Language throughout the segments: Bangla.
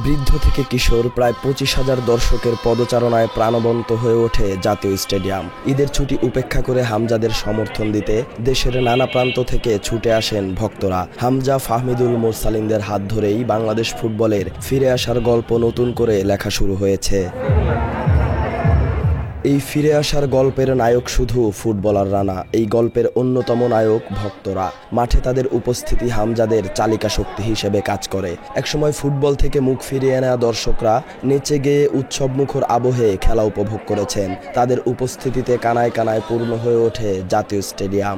বৃদ্ধ থেকে কিশোর প্রায় 25,000 দর্শকের পদচারণায় প্রাণবন্ত হয়ে ওঠে জাতীয় স্টেডিয়াম। ঈদের ছুটি উপেক্ষা করে হামজাদের সমর্থন দিতে দেশের নানা প্রান্ত থেকে ছুটে আসেন ভক্তরা। হামজা ফাহমিদুল মোরসালিনদের হাত ধরেই বাংলাদেশ ফুটবলের ফিরে আসার গল্প নতুন করে লেখা শুরু হয়েছে। এই ফিরে আসার গল্পের নায়ক শুধু ফুটবলাররা না, এই গল্পের অন্যতম নায়ক ভক্তরা। মাঠে তাদের উপস্থিতি হামজাদের চালিকা শক্তি হিসেবে কাজ করে। একসময় ফুটবল থেকে মুখ ফিরিয়ে নেওয়া দর্শকরা নেচে গেয়ে উৎসবমুখর আবহে খেলা উপভোগ করেছেন। তাদের উপস্থিতিতে কানায় কানায় পূর্ণ হয়ে ওঠে জাতীয় স্টেডিয়াম।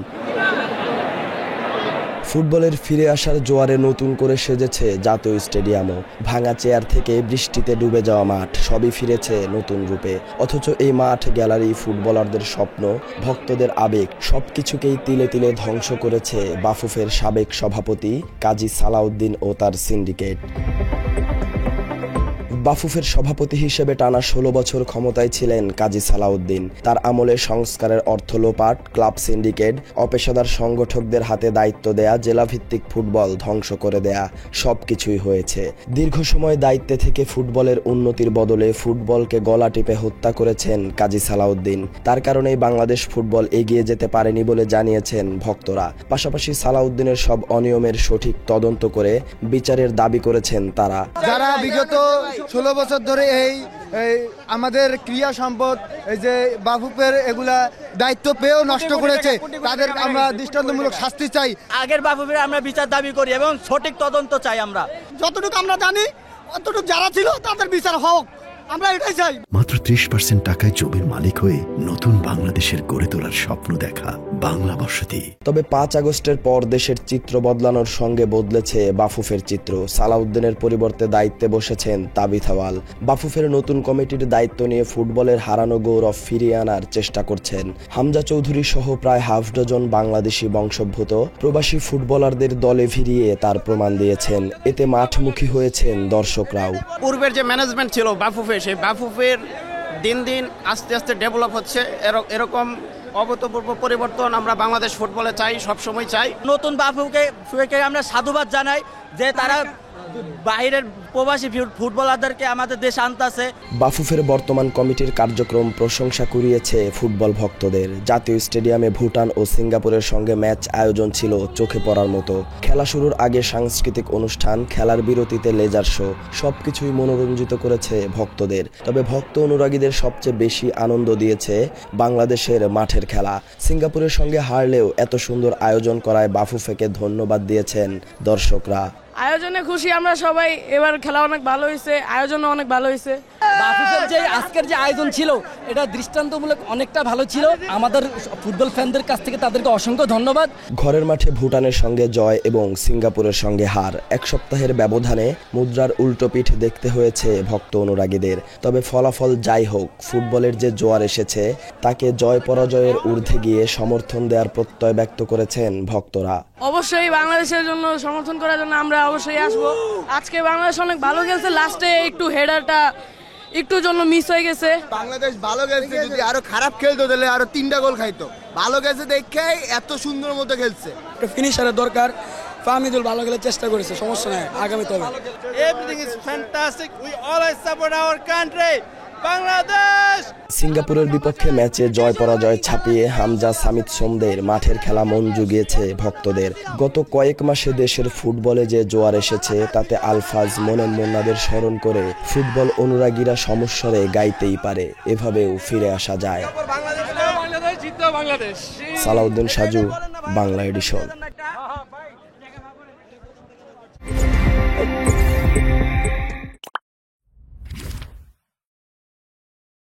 ফুটবলের ফিরে আসার জোয়ারে নতুন করে সেজেছে জাতীয় স্টেডিয়ামও। ভাঙা চেয়ার থেকে বৃষ্টিতে ডুবে যাওয়া মাঠ, সবই ফিরেছে নতুন রূপে। অথচ এই মাঠ, গ্যালারি, ফুটবলারদের স্বপ্ন, ভক্তদের আবেগ সবকিছুকেই তিলে তিলে ধ্বংস করেছে বাফুফের সাবেক সভাপতি কাজী সালাউদ্দিন ও তার সিন্ডিকেট। বাফুফের সভাপতি হিসেবে টানা 16 বছর ক্ষমতায় ছিলেন কাজী সালাউদ্দিন। তার আমলে সংস্কারের অর্থ লোপাট, ক্লাব সিন্ডিকেট, অপেশাদার সংগঠকদের হাতে দায়িত্ব দেয়া, জেলাভিত্তিক ফুটবল ধ্বংস করে দেয়া, সবকিছুই হয়েছে। দীর্ঘ সময় দায়িত্বে থেকে ফুটবলের উন্নতির বদলে ফুটবলকে গলা টিপে হত্যা করেছেন কাজী সালাউদ্দিন। তার কারণেই বাংলাদেশ ফুটবল এগিয়ে যেতে পারেনি বলে জানিয়েছেন ভক্তরা। পাশাপাশি সালাউদ্দিনের সব অনিয়মের সঠিক তদন্ত করে বিচারের দাবি করেছেন তারা। যারা বিগত 16 বছর ধরে এই আমাদের ক্রীড়া সম্পদ এই যে বাফুফের এগুলা দায়িত্ব পেয়েও নষ্ট করেছে, তাদের আমরা দৃষ্টান্তমূলক শাস্তি চাই। আগের বাফুফের আমরা বিচার দাবি করি এবং সঠিক তদন্ত চাই। আমরা যতটুকু আমরা জানি অতটুকু যারা ছিল তাদের বিচার হোক, আমরা এটাই চাই। মাত্র 30% টাকায় জমির মালিক হয়ে নতুন বাংলাদেশের গড়ে তোলার স্বপ্ন দেখা বাংলা বসতি। তবে 5 আগস্টের পর দেশের চিত্র বদলানোর সঙ্গে বদলেছে বাফুফের চিত্র। সালাউদ্দিনের পরিবর্তে দায়িত্বে বসেছেন তাবিথ আওয়াল। বাফুফের নতুন কমিটির দায়িত্ব নিয়ে ফুটবলের হারানো গৌরব ফিরিয়ে আনার চেষ্টা করছেন। হামজা চৌধুরী সহ প্রায় হাফ ডজন বাংলাদেশি বংশোদ্ভূত প্রবাসী ফুটবলারদের দলে ভিড়িয়ে তার প্রমাণ দিয়েছেন। এতে মাঠমুখী হয়েছেন দর্শকরাও। পূর্বের যে ম্যানেজমেন্ট ছিল বাফুফের, সেই বাফুফের দিন দিন আস্তে আস্তে ডেভেলপ হচ্ছে। এরকম অভূতপূর্ব পরিবর্তন আমরা বাংলাদেশ ফুটবলে চাই, সবসময় চাই। নতুন বাফুফকে আমরা সাধুবাদ জানাই যে তারা বাইরের প্রবাসী ফুটবলারদেরকে আমাদের দেশে আনতেছে। বাফুফের বর্তমান কমিটির কার্যক্রম প্রশংসা কুড়িয়েছে ফুটবল ভক্তদের। জাতীয় স্টেডিয়ামে ভুটান ও সিঙ্গাপুরের সঙ্গে ম্যাচ আয়োজন ছিল চোখে পড়ার মতো। খেলা শুরুর আগে সাংস্কৃতিক অনুষ্ঠান, খেলার বিরতিতে লেজার শো, সবকিছুই মনোরঞ্জিত করেছে ভক্তদের। তবে ভক্ত অনুরাগীদের সবচেয়ে বেশি আনন্দ দিয়েছে বাংলাদেশের মাঠের খেলা। সিঙ্গাপুরের সঙ্গে হারলেও এত সুন্দর আয়োজন করায় বাফুফেকে ধন্যবাদ দিয়েছেন দর্শকরা। আয়োজনে খুশি আমরা সবাই, এবার খেলা অনেক ভালো হয়েছে, আয়োজনও অনেক ভালো হয়েছে। বাফুফের যে আজকের যে আয়োজন ছিল এটা দৃষ্টান্তমূলক অনেকটা ভালো ছিল। আমাদের ফুটবল ফ্যানদের কাছ থেকে তাদেরকে অসংখ্য ধন্যবাদ। ঘরের মাঠে ভুটানের সঙ্গে জয় এবং সিঙ্গাপুরের সঙ্গে হার, 1 সপ্তাহের ব্যবধানে মুদ্রার উল্টোপিঠ দেখতে হয়েছে ভক্ত অনুরাগীদের। তবে ফলাফল যাই হোক, ফুটবলের যে জোয়ার এসেছে তাকে জয় পরাজয়ের ঊর্ধ্বে গিয়ে সমর্থন দেওয়ার প্রত্যয় ব্যক্ত করেছেন ভক্তরা। অবশ্যই বাংলাদেশের জন্য সমর্থন করার জন্য আমরা অবশ্যই আসবো। আজকে বাংলাদেশ অনেক ভালো খেলছে, লাস্টে একটু হেডারটা একটু জন্য মিস হয়ে গেছে। বাংলাদেশ ভালো খেলছে, যদি আরো খারাপ খেলতো তাহলে আরো 3টা গোল খাইতো। ভালো খেলছে দেখে এত সুন্দর মতো খেলছে। ফিনিশারের দরকার, ফাহমিদুল ভালো খেলার চেষ্টা করেছে, সমস্যা নাই, আগামীতে হবে। Everything is fantastic, we always support our country Bangladesh. সিঙ্গাপুরের বিপক্ষে ম্যাচে জয় পরাজয় ছাপিয়ে হামজা সামিত সোমদের মাঠের খেলা মন জুগিয়েছে ভক্তদের। গত কয়েক মাসে দেশের ফুটবলে যে জোয়ার এসেছে তাতে আলফাজ, মোনেন মোন্নাদের স্মরণ করে ফুটবল অনুরাগীরা সমস্বরে গাইতেই পারে, এভাবেও ফিরে আসা যায়। সালাউদ্দিন সাজু, বাংলা এডিশন।